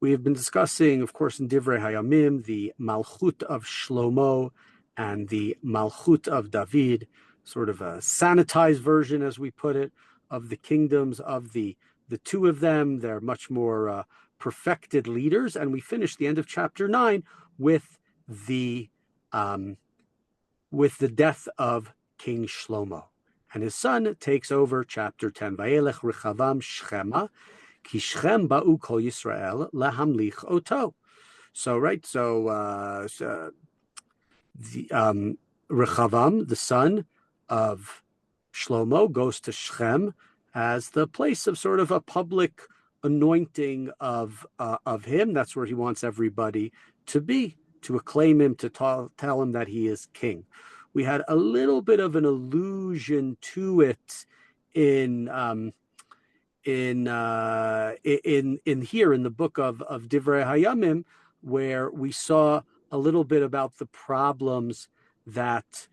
We have been discussing, of course, in Divrei Hayamim, the Malchut of Shlomo and the Malchut of David, sort of a sanitized version, as we put it, of the kingdoms of the two of them. They're much more perfected leaders. And we finished the end of chapter 9 with the death of King Shlomo. And his son takes over chapter 10. Vayelech Rechavam Shchema, ki Shchem ba'u kol Yisrael lahamlich oto. So, right, Rechavam, the son of Shlomo, goes to Shechem as the place of sort of a public anointing of him. That's where he wants everybody to be, to acclaim him, to tell him that he is king. We had a little bit of an allusion to it in here in the book of Divrei Hayamim, where we saw a little bit about the problems that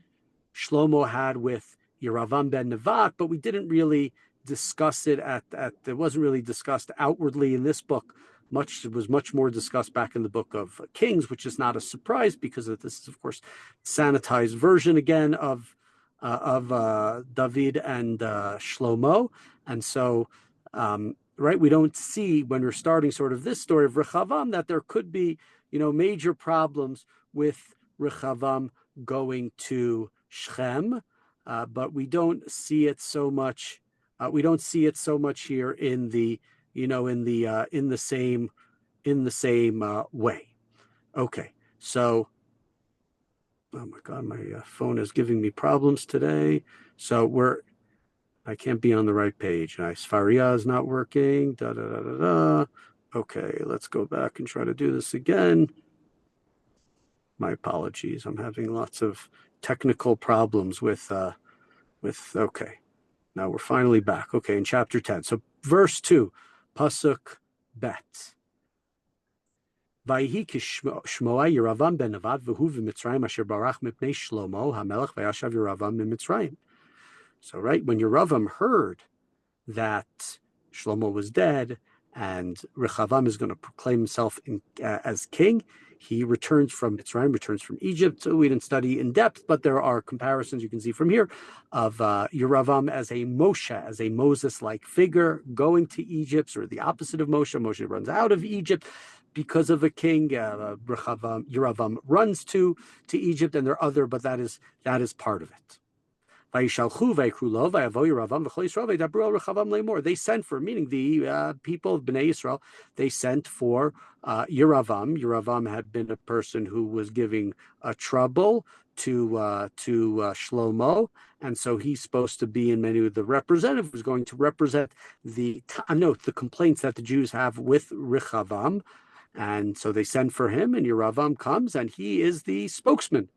Shlomo had with Yeravam ben Nevat, but we didn't really discuss it it wasn't really discussed outwardly in this book. It was much more discussed back in the book of Kings, which is not a surprise because this is, of course, sanitized version again of David and Shlomo. And so, right, we don't see when we're starting sort of this story of Rechavam that there could be, major problems with Rechavam going to Shechem, but we don't see it so much. We don't see it so much here in the same way. Okay, so, oh my God, my phone is giving me problems today. So I can't be on the right page. Sfaria is not working. Okay, let's go back and try to do this again. My apologies. I'm having lots of technical problems with okay. Now we're finally back. Okay, in chapter 10. So verse 2, Pasuk Bet. Vayhi kishmoa Yeravam ben Nevat v'hu v'Mitzrayim asher barach mipnei Shlomo hamelech vayashav Yeravam miMitzrayim. So right, when Yeravam heard that Shlomo was dead and Rechavam is going to proclaim himself as king, he returns from Mitzrayim, returns from Egypt. So we didn't study in depth, but there are comparisons you can see from here of Yeravam as a Moshe, as a Moses-like figure going to Egypt, or the opposite of Moshe. Moshe runs out of Egypt because of a king. Yeravam runs to Egypt, and there are other, but that is part of it. They sent for, meaning the people of Bnei Yisrael, they sent for Yeravam. Yeravam had been a person who was giving trouble to Shlomo, and so he's supposed to be in many of the representative who's going to represent the complaints that the Jews have with Rechavam, and so they send for him, and Yeravam comes, and he is the spokesman.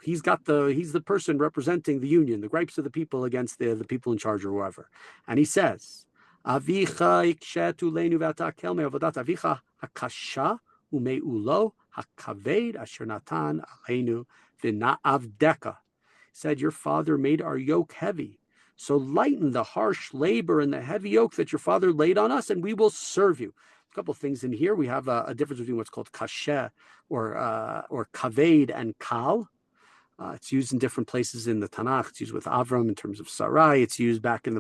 He's the person representing the union, the gripes of the people against the people in charge or whoever. And he says, Avicha ikshetu leinu v'ata me avodat avicha hakasha umeulo hakaved asher natan aleinu v'na'avdeka. He said, your father made our yoke heavy. So lighten the harsh labor and the heavy yoke that your father laid on us, and we will serve you. A couple of things in here. We have a difference between what's called kasheh or kaved and kal. It's used in different places in the Tanakh. It's used with Avram in terms of Sarai. It's used back in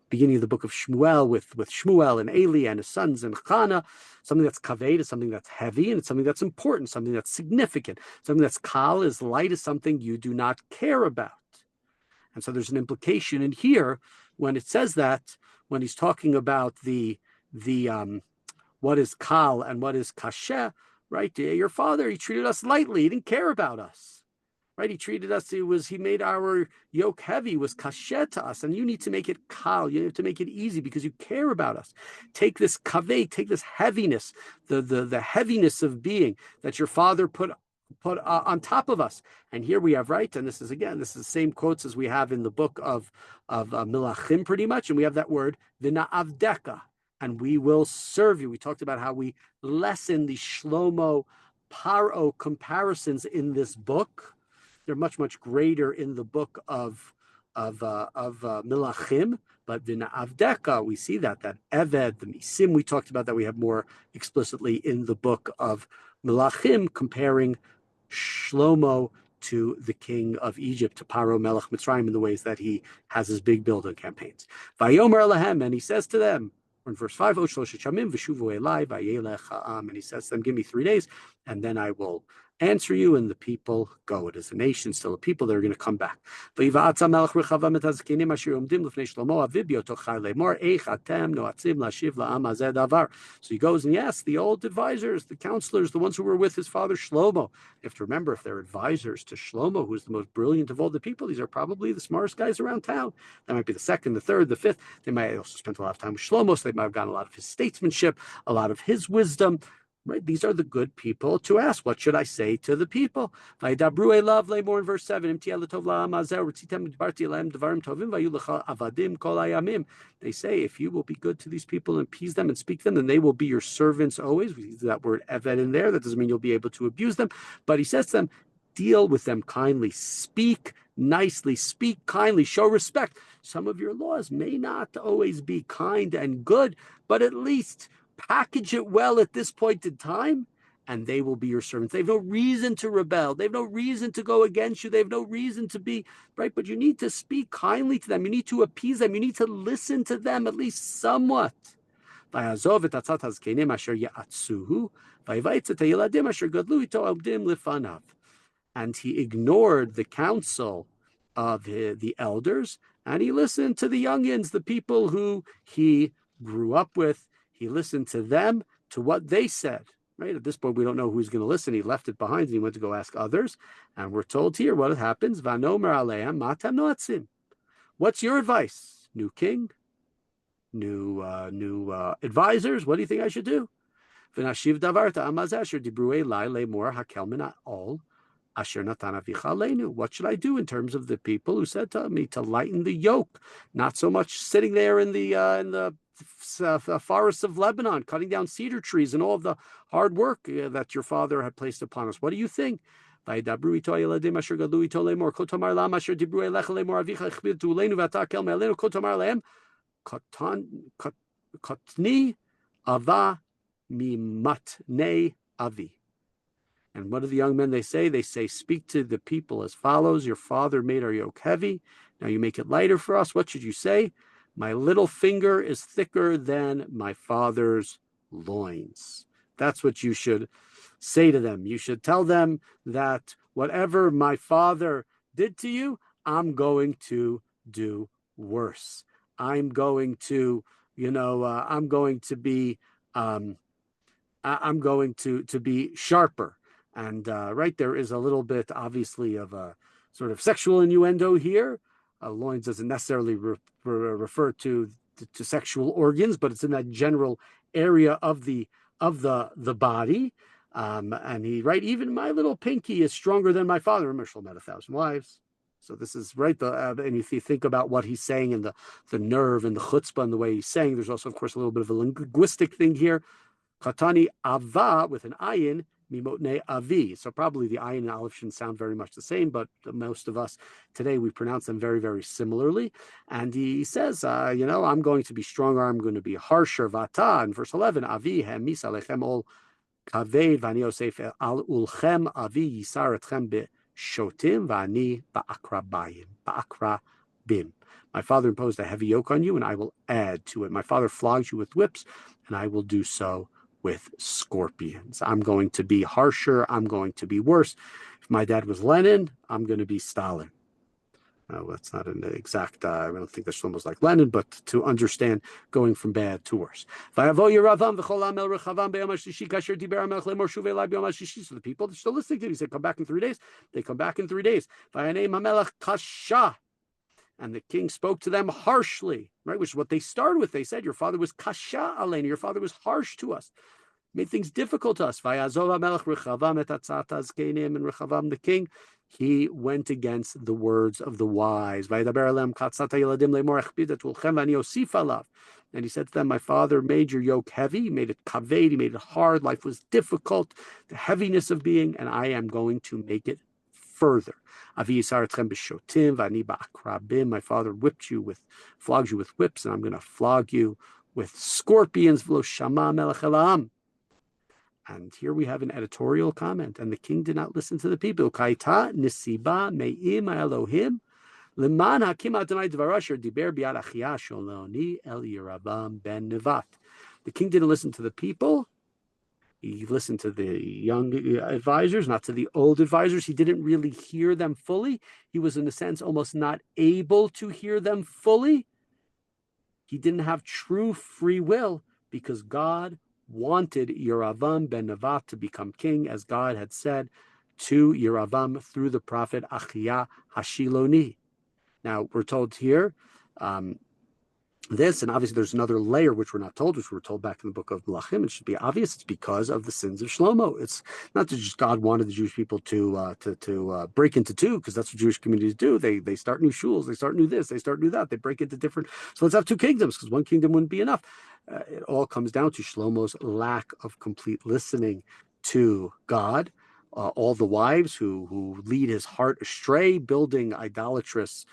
beginning of the book of Shmuel with Shmuel and Eli and his sons and Chana. Something that's kaved is something that's heavy, and it's something that's important, something that's significant. Something that's kal is light, is something you do not care about. And so there's an implication in here when it says that, when he's talking about the what is kal and what is kasheh, right? Your father, he treated us lightly. He didn't care about us. Right, he treated us. He made our yoke heavy. Was kasheh to us, and you need to make it kal. You have to make it easy because you care about us. Take this kaveh, take this heaviness, the heaviness of being that your father put on top of us. And here we have, right, and this is the same quotes as we have in the book of Melachim, pretty much, and we have that word v'na'avdeka, and we will serve you. We talked about how we lessen the Shlomo Paro comparisons in this book. They're much, much greater in the book of Melachim, But Vina Avdeka, we see that Eved, the Misim we talked about, that we have more explicitly in the book of Melachim, comparing Shlomo to the king of Egypt, to Paro Melech Mitzrayim, in the ways that he has his big building campaigns. Vayomer Alehem, and he says to them, in verse 5, and he says to them, give me 3 days, and then I will answer you, and the people go. It is a nation, still a people that are going to come back. So he goes, and he asks the old advisors, the counselors, the ones who were with his father Shlomo. You have to remember, if they're advisors to Shlomo, who's the most brilliant of all the people, these are probably the smartest guys around town. That might be the second, the third, the fifth. They might also spend a lot of time with Shlomo, so they might have gotten a lot of his statesmanship, a lot of his wisdom. Right? These are the good people to ask, what should I say to the people? More in verse 7. They say, if you will be good to these people and appease them and speak to them, then they will be your servants always. We use that word eved in there. That doesn't mean you'll be able to abuse them. But he says to them, deal with them kindly, speak nicely, speak kindly, show respect. Some of your laws may not always be kind and good, but at least package it well at this point in time, and they will be your servants. They have no reason to rebel. They have no reason to go against you. They have no reason to be, right? But you need to speak kindly to them. You need to appease them. You need to listen to them at least somewhat. And he ignored the counsel of the elders, and he listened to the youngins, the people who he grew up with. He listened to them, to what they said. Right? At this point, we don't know who's going to listen. He left it behind and he went to go ask others. And we're told here what happens. Vanomer aleim matam noatzim. What's your advice? New king? New advisors? What do you think I should do? V'nashiv davarta amaz asher dibru elai lemor hakel min ha'ol asher natan avicha aleinu. What should I do in terms of the people who said to me to lighten the yoke? Not so much sitting there in the forests of Lebanon, cutting down cedar trees and all of the hard work that your father had placed upon us. What do you think? And what do the young men they say? They say, speak to the people as follows. Your father made our yoke heavy. Now you make it lighter for us. What should you say? My little finger is thicker than my father's loins. That's what you should say to them. You should tell them that whatever my father did to you, I'm going to do worse. I'm going to, I'm going to be sharper. And right, there is a little bit, obviously, of a sort of sexual innuendo here. Loins doesn't necessarily refer to sexual organs, but it's in that general area of the body. And he, right, even my little pinky is stronger than my father. Remember, Shlomo had 1,000 wives. So this is right. And if you think about what he's saying and the nerve and the chutzpah and the way he's saying, there's also, of course, a little bit of a linguistic thing here. Katani ava with an ayin. Mimotne avi. So probably the ayin and aleph shouldn't sound very much the same, but most of us today, we pronounce them very, very similarly. And he says, I'm going to be stronger. I'm going to be harsher. Vata, in verse 11, avi hem misa lechem ol kaved vani yosef al ulchem avi yisar etchem be'shotim vani ba'akrabim. My father imposed a heavy yoke on you, and I will add to it. My father flogs you with whips, and I will do so with scorpions. I'm going to be harsher. I'm going to be worse. If my dad was Lenin, I'm going to be Stalin. That's not an exact, I don't think that Shlomo was like Lenin, but to understand going from bad to worse. So the people are still listening to him. He said, come back in 3 days. They come back in 3 days. And the king spoke to them harshly, right? Which is what they started with. They said, your father was kasha aleinu. Your father was harsh to us. Made things difficult to us. And Rechavam, the king, he went against the words of the wise. And he said to them, my father made your yoke heavy. He made it kaved. He made it hard. Life was difficult. The heaviness of being, and I am going to make it further. My father flogged you with whips, and I'm going to flog you with scorpions. And here we have an editorial comment. And the king did not listen to the people. The king didn't listen to the people. He listened to the young advisors, not to the old advisors. He didn't really hear them fully. He was, in a sense, almost not able to hear them fully. He didn't have true free will because God wanted Yeravam ben Nevat to become king, as God had said to Yeravam through the prophet Achia Hashiloni. Now, we're told here this, and obviously there's another layer which we're not told, which we're told back in the book of Melachim. It should be obvious. It's because of the sins of Shlomo. It's not that just God wanted the Jewish people to break into two, because that's what Jewish communities do. They start new shuls, they start new this, they start new that. They break into different. So let's have two kingdoms, because one kingdom wouldn't be enough. It all comes down to Shlomo's lack of complete listening to God. All the wives who lead his heart astray, building idolatrous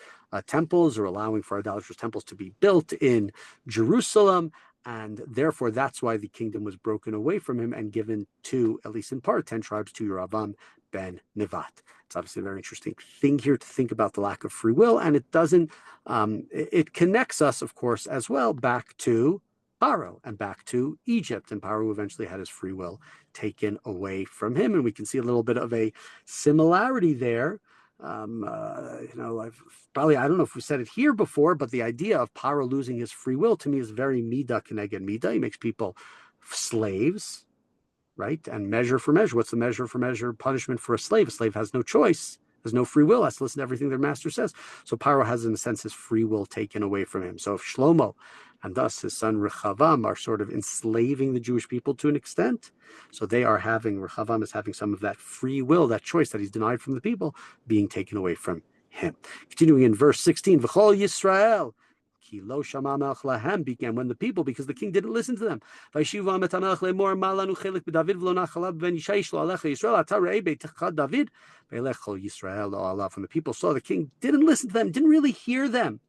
temples, or allowing for idolatrous temples to be built in Jerusalem. And therefore, that's why the kingdom was broken away from him and given to, at least in part, 10 tribes to Yeravam ben Nevat. It's obviously a very interesting thing here to think about the lack of free will. And it doesn't, it connects us, of course, as well back to Paro and back to Egypt. And Paro eventually had his free will taken away from him. And we can see a little bit of a similarity there. I don't know if we said it here before, but the idea of Paro losing his free will to me is very midah keneged midah. He makes people slaves, right? And measure for measure. What's the measure for measure punishment for a slave? A slave has no choice, has no free will, has to listen to everything their master says. So Paro has, in a sense, his free will taken away from him. So if Shlomo and thus his son Rechavam are sort of enslaving the Jewish people to an extent, so Rechavam is having some of that free will, that choice that he's denied from the people, being taken away from him. Continuing in verse 16, V'chol Yisrael, ki lo shama melech lahem, began when the people, because the king didn't listen to them. V'yishivu et hamelech lemor, ma lanu chelik b'David v'lo nachalav ben Yishaish lo alecha Yisrael, ata re'ei beitecha David, ve'elech chol Yisrael lo alav. When the people saw the king didn't listen to them, didn't really hear them,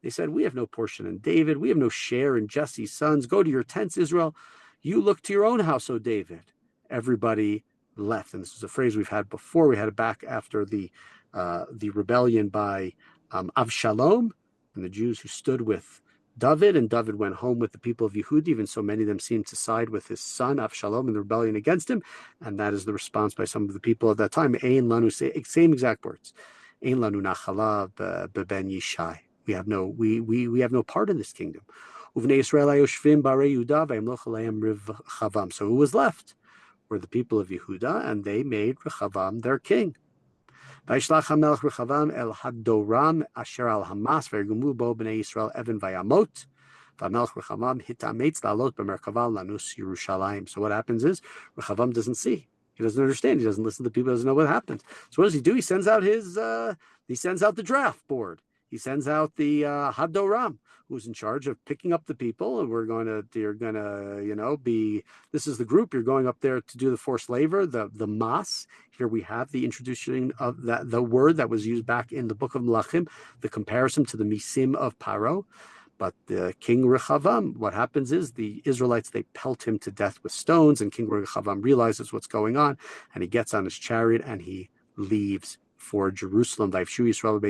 they said, we have no portion in David. We have no share in Jesse's sons. Go to your tents, Israel. You look to your own house, O David. Everybody left. And this is a phrase we've had before. We had it back after the rebellion by Avshalom and the Jews who stood with David. And David went home with the people of Yehud. Even so many of them seemed to side with his son Avshalom in the rebellion against him. And that is the response by some of the people at that time. Ein lanu, same exact words. Ein lanu nachala beben Yishai. We have no part in this kingdom. So who was left? Were the people of Yehuda, and they made Rechavam their king. Vayishlach HaMelech Rechavam el Hadoram asher al Hamas v'ergumu bo b'nei Yisrael even vayamot. VaMelech Rechavam hitametz la'alot b'merkava lanus Yerushalayim. So what happens is Rechavam doesn't see. He doesn't understand. He doesn't listen to people. He doesn't know what happens. So what does he do? He sends out the draft board. He sends out the Hadoram, who's in charge of picking up the people, and this is the group. You're going up there to do the forced labor, the mas. Here we have the introduction of the word that was used back in the book of Melachim, the comparison to the misim of Paro. But the King Rechavam, what happens is the Israelites, they pelt him to death with stones, and King Rechavam realizes what's going on, and he gets on his chariot and he leaves for Jerusalem. Israel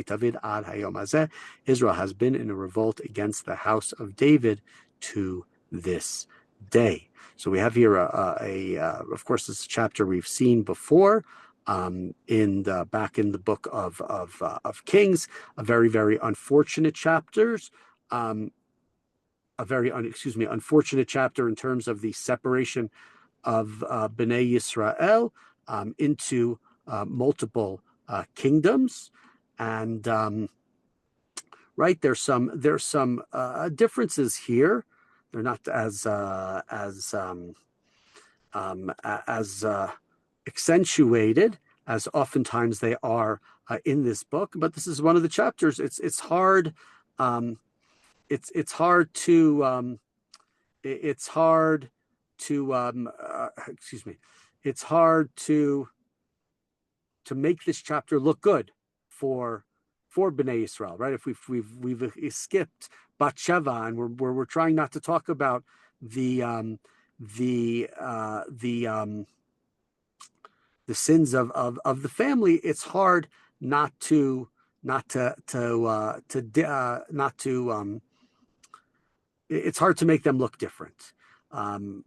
has been in a revolt against the house of David to this day. So we have here of course, this is a chapter we've seen before back in the book of Kings. A very, very unfortunate chapters. Unfortunate chapter in terms of the separation of Bnei Yisrael into multiple kingdoms, and there's some differences here. They're not as accentuated as oftentimes they are in this book. But this is one of the chapters. It's hard to to make this chapter look good for Bnei Yisrael, right? If we've skipped Batsheva, and we're trying not to talk about the sins of the family, it's hard not to it's hard to make them look different.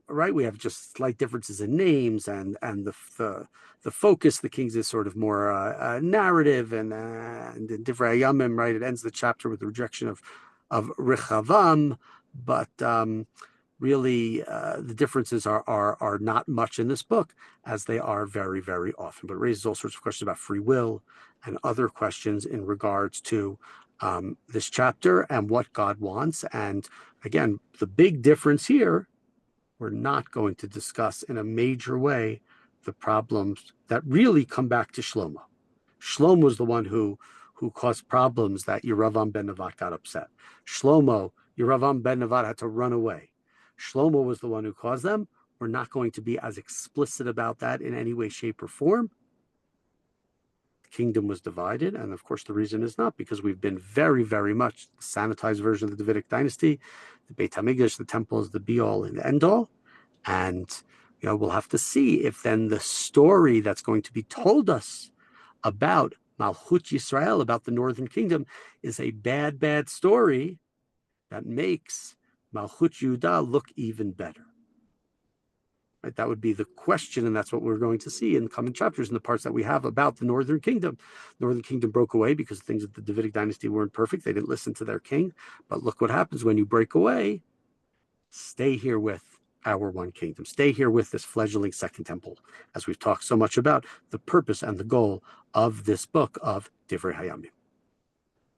Right? We have just slight differences in names, and the focus. The Kings is sort of more narrative, and in Divrei Hayamim, right? It ends the chapter with the rejection of Rechavam, but really the differences are not much in this book, as they are very, very often. But it raises all sorts of questions about free will and other questions in regards to this chapter and what God wants. And again, the big difference here, we're not going to discuss in a major way the problems that really come back to Shlomo. Shlomo was the one who caused problems that Yeravam ben Nevat got upset. Yeravam ben Nevat had to run away. Shlomo was the one who caused them. We're not going to be as explicit about that in any way, shape, or form. The kingdom was divided, and of course the reason is not because we've been very, very much the sanitized version of the Davidic dynasty. The Beit HaMikdash, the temple, is the be-all and the end-all. And we'll have to see if then the story that's going to be told us about Malchut Yisrael, about the northern kingdom, is a bad, bad story that makes Malchut Yehuda look even better. Right? That would be the question, and that's what we're going to see in the coming chapters, in the parts that we have about the northern kingdom. The northern kingdom broke away because things of the Davidic dynasty weren't perfect. They didn't listen to their king. But look what happens when you break away. Stay here with our one kingdom. Stay here with this fledgling second temple, as we've talked so much about the purpose and the goal of this book of Divrei Hayamim.